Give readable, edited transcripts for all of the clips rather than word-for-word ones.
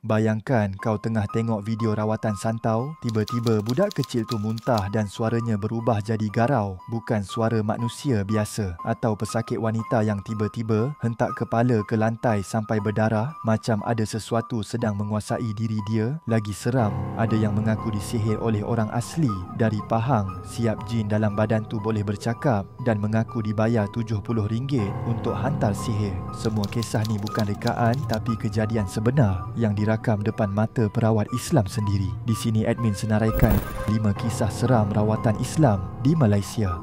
Bayangkan kau tengah tengok video rawatan santau, tiba-tiba budak kecil tu muntah dan suaranya berubah jadi garau, bukan suara manusia biasa. Atau pesakit wanita yang tiba-tiba hentak kepala ke lantai sampai berdarah, macam ada sesuatu sedang menguasai diri dia. Lagi seram, ada yang mengaku disihir oleh orang asli dari Pahang. Siap jin dalam badan tu boleh bercakap dan mengaku dibayar RM70 untuk hantar sihir. Semua kisah ni bukan rekaan tapi kejadian sebenar yang rakam depan mata perawat Islam sendiri. Di sini admin senaraikan 5 kisah seram rawatan Islam di Malaysia.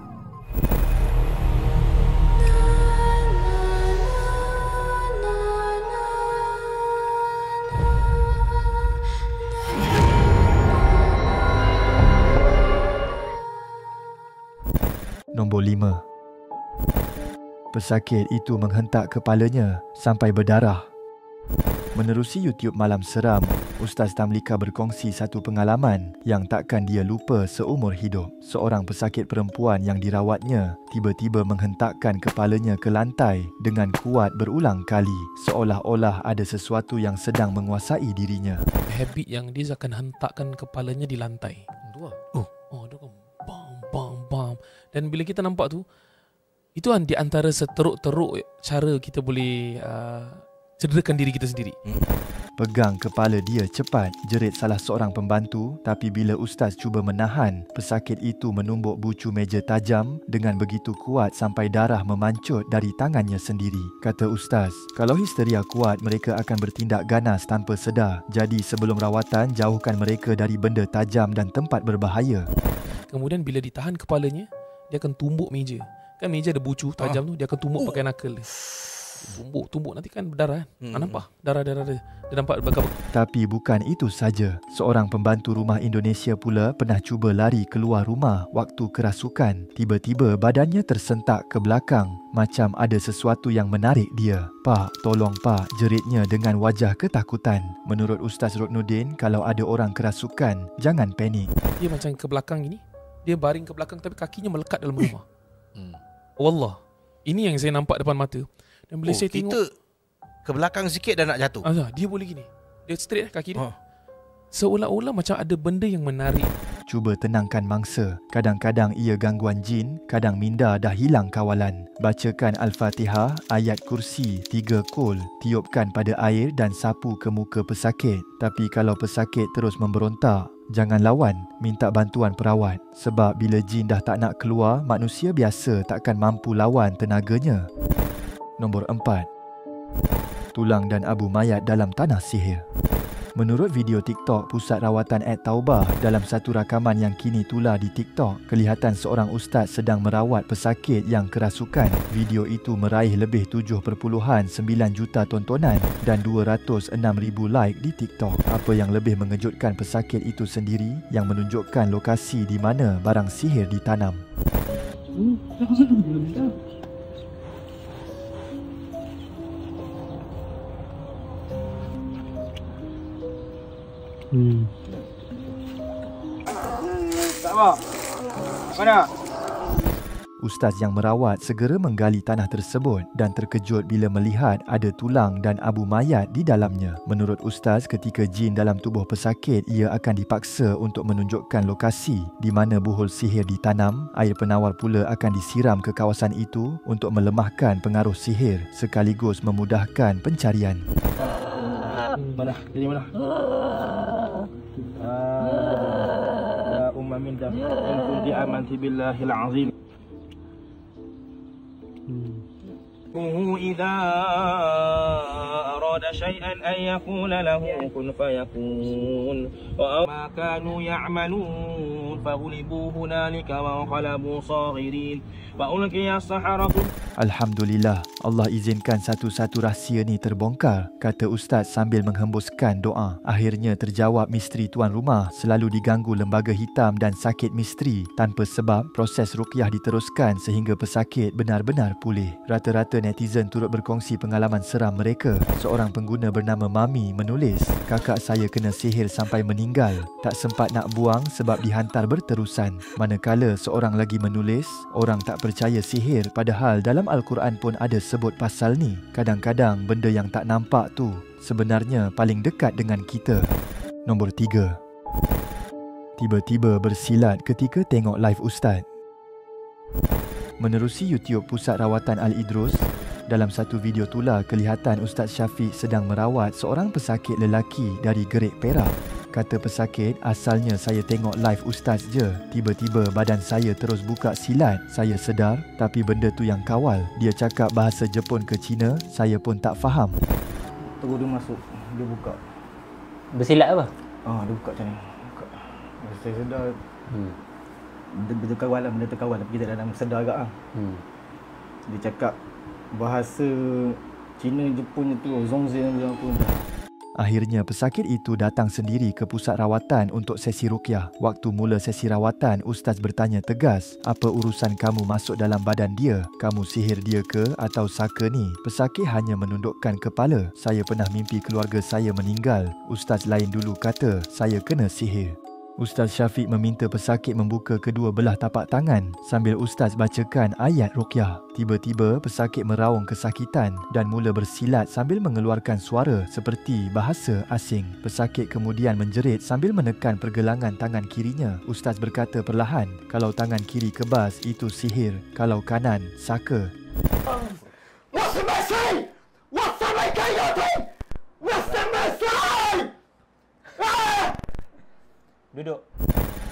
Nombor 5. Pesakit itu menghentak kepalanya sampai berdarah. Menerusi YouTube Malam Seram, Ustaz Tamlika berkongsi satu pengalaman yang takkan dia lupa seumur hidup. Seorang pesakit perempuan yang dirawatnya tiba-tiba menghentakkan kepalanya ke lantai dengan kuat berulang kali, seolah-olah ada sesuatu yang sedang menguasai dirinya. Habit yang dia akan hentakkan kepalanya di lantai. Dia kan bam. Dan bila kita nampak tu, itu di antara seteruk-teruk cara kita boleh cederakan diri kita sendiri. Pegang kepala dia cepat, jerit salah seorang pembantu. Tapi bila ustaz cuba menahan, pesakit itu menumbuk bucu meja tajam dengan begitu kuat sampai darah memancut dari tangannya sendiri. Kata ustaz, kalau histeria kuat, mereka akan bertindak ganas tanpa sedar. Jadi sebelum rawatan, jauhkan mereka dari benda tajam dan tempat berbahaya. Kemudian bila ditahan kepalanya, dia akan tumbuk meja. Kan meja ada bucu tajam tu, dia akan tumbuk pakai knuckle dia. Tumbuk nanti kan berdarah kan? Nampak darah dia nampak bakal. Tapi bukan itu saja. Seorang pembantu rumah Indonesia pula pernah cuba lari keluar rumah waktu kerasukan. Tiba-tiba badannya tersentak ke belakang, macam ada sesuatu yang menarik dia. "Pak, tolong pak," jeritnya dengan wajah ketakutan. Menurut Ustaz Ruknuddin, kalau ada orang kerasukan, jangan panik. Dia macam ke belakang ini, dia baring ke belakang tapi kakinya melekat dalam rumah. Wallah, ini yang saya nampak depan mata. Dan bila saya tengok, kita ke belakang sikit dah nak jatuh. Dia boleh gini. Dia straight kaki dia. Seolah-olah macam ada benda yang menarik. Cuba tenangkan mangsa. Kadang-kadang ia gangguan jin, kadang minda dah hilang kawalan. Bacakan Al-Fatihah, ayat kursi, 3 kol, tiupkan pada air dan sapu ke muka pesakit. Tapi kalau pesakit terus memberontak, jangan lawan, minta bantuan perawat. Sebab bila jin dah tak nak keluar, manusia biasa takkan mampu lawan tenaganya. Nombor 4. Tulang dan abu mayat dalam tanah sihir. Menurut video TikTok Pusat Rawatan @Taubah, dalam satu rakaman yang kini tular di TikTok, kelihatan seorang ustaz sedang merawat pesakit yang kerasukan. Video itu meraih lebih 7.9 juta tontonan dan 206,000 like di TikTok. Apa yang lebih mengejutkan, pesakit itu sendiri yang menunjukkan lokasi di mana barang sihir ditanam. Tak apa. Mana? Ustaz yang merawat segera menggali tanah tersebut dan terkejut bila melihat ada tulang dan abu mayat di dalamnya. Menurut ustaz, ketika jin dalam tubuh pesakit, ia akan dipaksa untuk menunjukkan lokasi di mana buhul sihir ditanam. Air penawar pula akan disiram ke kawasan itu untuk melemahkan pengaruh sihir sekaligus memudahkan pencarian. Mana? Jadi mana? Ya Umma Mindah, in kunti amanti billahil azim. إذا أراد شيئا أن يقول له كن فيكون وما كانوا يعملون فغلبوا هنالك وانقلبوا صاغرين وألقي السحرة. Alhamdulillah, Allah izinkan satu-satu rahsia ni terbongkar, kata ustaz sambil menghembuskan doa. Akhirnya terjawab misteri tuan rumah selalu diganggu lembaga hitam dan sakit misteri. Tanpa sebab, proses ruqyah diteruskan sehingga pesakit benar-benar pulih. Rata-rata netizen turut berkongsi pengalaman seram mereka. Seorang pengguna bernama Mami menulis, "Kakak saya kena sihir sampai meninggal. Tak sempat nak buang sebab dihantar berterusan." Manakala seorang lagi menulis, "Orang tak percaya sihir padahal dalam Al-Quran pun ada sebut pasal ni. Kadang-kadang benda yang tak nampak tu sebenarnya paling dekat dengan kita." Nombor 3. Tiba-tiba bersilat ketika tengok live ustaz. Menerusi YouTube Pusat Rawatan Al-Idrus, dalam satu video tular kelihatan Ustaz Syafiq sedang merawat seorang pesakit lelaki dari Gerik Perak. Kata pesakit, "Asalnya saya tengok live ustaz je. Tiba-tiba badan saya terus buka silat. Saya sedar, tapi benda tu yang kawal. Dia cakap bahasa Jepun ke Cina, saya pun tak faham." Terus dia masuk, dia buka. Bersilat apa? Dia buka macam ni. Buka. Saya sedar. Benda terkawal tapi kita dalam sedar agak Dia cakap bahasa Cina, Jepun tu, Zongzi apa. Akhirnya pesakit itu datang sendiri ke pusat rawatan untuk sesi ruqyah. Waktu mula sesi rawatan, ustaz bertanya tegas, "Apa urusan kamu masuk dalam badan dia? Kamu sihir dia ke atau saka ni?" Pesakit hanya menundukkan kepala. "Saya pernah mimpi keluarga saya meninggal." Ustaz lain dulu kata, "Saya kena sihir." Ustaz Syafiq meminta pesakit membuka kedua belah tapak tangan sambil ustaz bacakan ayat ruqyah. Tiba-tiba pesakit meraung kesakitan dan mula bersilat sambil mengeluarkan suara seperti bahasa asing. Pesakit kemudian menjerit sambil menekan pergelangan tangan kirinya. Ustaz berkata perlahan, "Kalau tangan kiri kebas, itu sihir. Kalau kanan, saka." Duduk.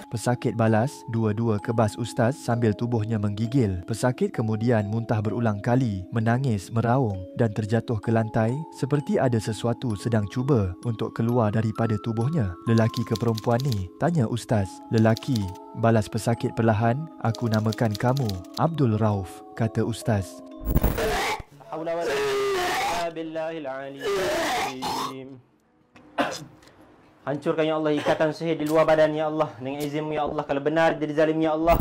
Pesakit balas, "Dua-dua kebas ustaz," sambil tubuhnya menggigil. Pesakit kemudian muntah berulang kali, menangis, meraung dan terjatuh ke lantai seperti ada sesuatu sedang cuba untuk keluar daripada tubuhnya. "Lelaki ke perempuan ni?" tanya ustaz. "Lelaki," balas pesakit perlahan. "Aku namakan kamu Abdul Rauf," kata ustaz. Haula wala quwwata billahil aliyyim. Hancurkan ya Allah ikatan sihir di luar badan ya Allah. Dengan izin-Mu ya Allah. Kalau benar jadi zalim ya Allah.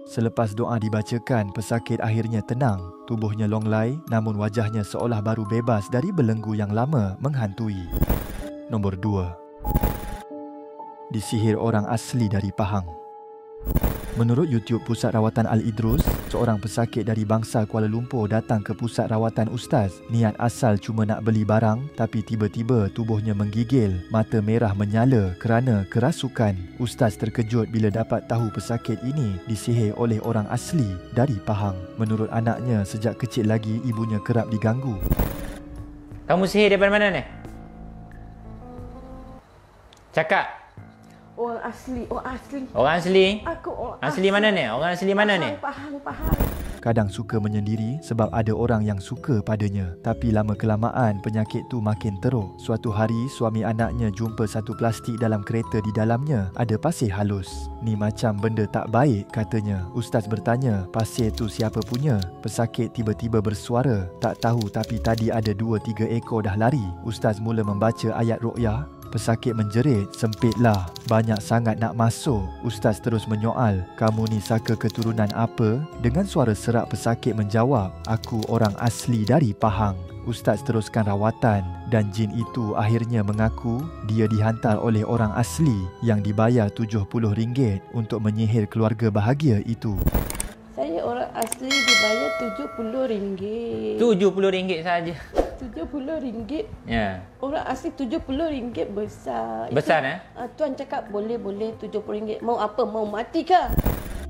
Selepas doa dibacakan, pesakit akhirnya tenang. Tubuhnya longlai, namun wajahnya seolah baru bebas dari belenggu yang lama menghantui. Nombor 2. Disihir orang asli dari Pahang. Menurut YouTube Pusat Rawatan Al-Idrus, seorang pesakit dari bangsa Kuala Lumpur datang ke pusat rawatan ustaz. Niat asal cuma nak beli barang, tapi tiba-tiba tubuhnya menggigil, mata merah menyala kerana kerasukan. Ustaz terkejut bila dapat tahu pesakit ini disihir oleh orang asli dari Pahang. Menurut anaknya, sejak kecil lagi ibunya kerap diganggu. Kamu sihir daripada mana ni? Cakap. Orang asli. Orang asli? Aku orang asli mana ni? Orang asli mana ni? Pahang. Kadang suka menyendiri sebab ada orang yang suka padanya. Tapi lama-kelamaan penyakit tu makin teruk. Suatu hari suami anaknya jumpa satu plastik dalam kereta. Di dalamnya ada pasir halus. "Ni macam benda tak baik," katanya. Ustaz bertanya, "Pasir tu siapa punya?" Pesakit tiba-tiba bersuara, "Tak tahu tapi tadi ada 2-3 ekor dah lari." Ustaz mula membaca ayat ruqyah. Pesakit menjerit, "Sempitlah, banyak sangat nak masuk." Ustaz terus menyoal, "Kamu ni saka keturunan apa?" Dengan suara serak pesakit menjawab, "Aku orang asli dari Pahang." Ustaz teruskan rawatan dan jin itu akhirnya mengaku dia dihantar oleh orang asli yang dibayar RM70 untuk menyihir keluarga bahagia itu. Saya orang asli dibayar RM70. RM70 saja. RM70. Ya. Orang asli RM70 besar. Besar Tuan cakap boleh RM70. Mau apa? Mau mati ke?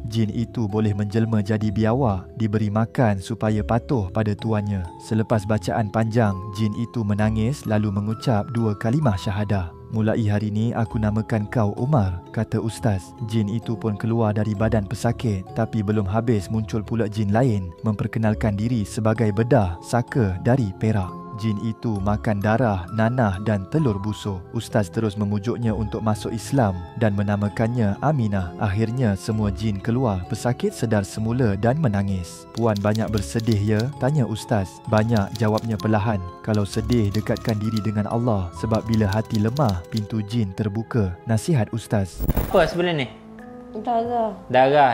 Jin itu boleh menjelma jadi biawak, diberi makan supaya patuh pada tuannya. Selepas bacaan panjang, jin itu menangis lalu mengucap 2 kalimah syahadah. "Mulai hari ini aku namakan kau Umar," kata ustaz. Jin itu pun keluar dari badan pesakit, tapi belum habis muncul pula jin lain memperkenalkan diri sebagai bedah saka dari Perak. Jin itu makan darah, nanah dan telur busuk. Ustaz terus memujuknya untuk masuk Islam dan menamakannya Aminah. Akhirnya semua jin keluar. Pesakit sedar semula dan menangis. "Puan banyak bersedih ya?" tanya ustaz. "Banyak," jawabnya perlahan. "Kalau sedih, dekatkan diri dengan Allah sebab bila hati lemah, pintu jin terbuka." Nasihat ustaz. Apa sebenarnya ni? Darah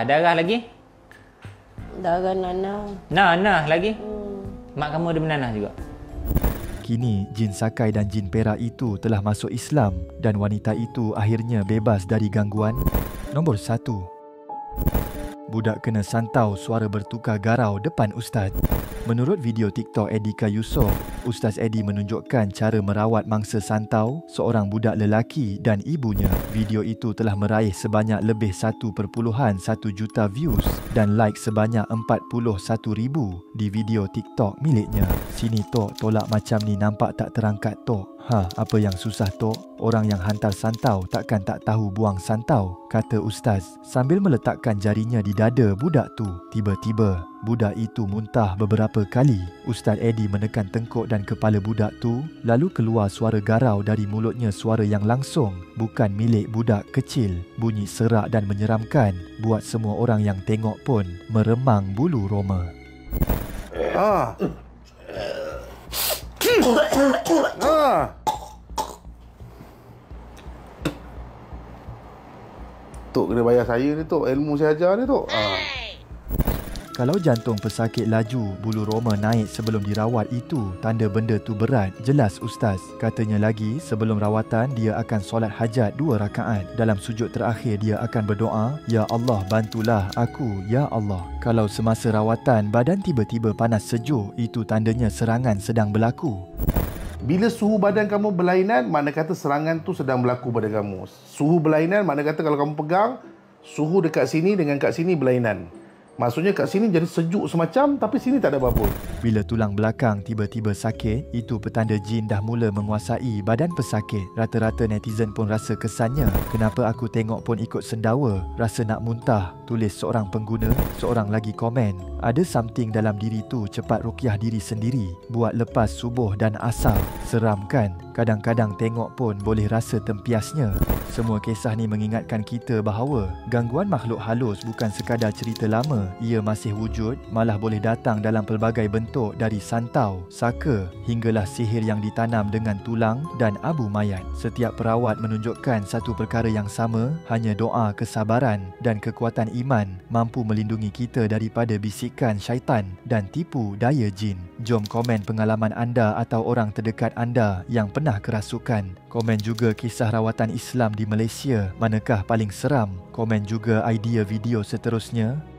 Darah lagi? nanah. Nanah lagi? Mak kamu ada menanah juga? Kini, jin Sakai dan jin Perak itu telah masuk Islam dan wanita itu akhirnya bebas dari gangguan. Nombor 1. Budak kena santau suara bertukar garau depan ustaz. Menurut video TikTok Edika Yusof, Ustaz Edi menunjukkan cara merawat mangsa santau seorang budak lelaki dan ibunya. Video itu telah meraih sebanyak lebih 1.1 juta views dan like sebanyak 41,000 di video TikTok miliknya. Sini Tok, tolak macam ni nampak tak terangkat Tok. Apa yang susah Tok? Orang yang hantar santau takkan tak tahu buang santau, kata Ustaz sambil meletakkan jarinya di dada budak tu. Tiba-tiba, budak itu muntah beberapa kali. Ustaz Edi menekan tengkuk dan kepala budak tu, lalu keluar suara garau dari mulutnya, suara yang langsung bukan milik budak kecil. Bunyi serak dan menyeramkan, buat semua orang yang tengok pun meremang bulu roma. Tok kena bayar saya ni Tok, ilmu saya ajar ni Tok. Kalau jantung pesakit laju, bulu roma naik sebelum dirawat, itu tanda benda tu berat. Jelas Ustaz. Katanya lagi, sebelum rawatan dia akan solat hajat 2 rakaat. Dalam sujud terakhir dia akan berdoa, Ya Allah bantulah aku, Ya Allah. Kalau semasa rawatan badan tiba-tiba panas sejuk, itu tandanya serangan sedang berlaku. Bila suhu badan kamu berlainan, makna kata serangan tu sedang berlaku pada kamu. Suhu berlainan makna kata kalau kamu pegang, suhu dekat sini dengan kat sini berlainan. Maksudnya kat sini jadi sejuk semacam, tapi sini tak ada apa-apa. Bila tulang belakang tiba-tiba sakit, itu petanda jin dah mula menguasai badan pesakit. Rata-rata netizen pun rasa kesannya. Kenapa aku tengok pun ikut sendawa, rasa nak muntah, tulis seorang pengguna. Seorang lagi komen, ada something dalam diri tu, cepat ruqyah diri sendiri, buat lepas subuh dan asar. Seram kan? Kadang-kadang tengok pun boleh rasa tempiasnya. Semua kisah ni mengingatkan kita bahawa gangguan makhluk halus bukan sekadar cerita lama. Ia masih wujud, malah boleh datang dalam pelbagai bentuk, dari santau, saka, hinggalah sihir yang ditanam dengan tulang dan abu mayat. Setiap perawat menunjukkan satu perkara yang sama, hanya doa, kesabaran dan kekuatan iman mampu melindungi kita daripada bisikan syaitan dan tipu daya jin. Jom komen pengalaman anda atau orang terdekat anda yang pernah kerasukan. Komen juga kisah rawatan Islam di Malaysia, manakah paling seram? Komen juga idea video seterusnya.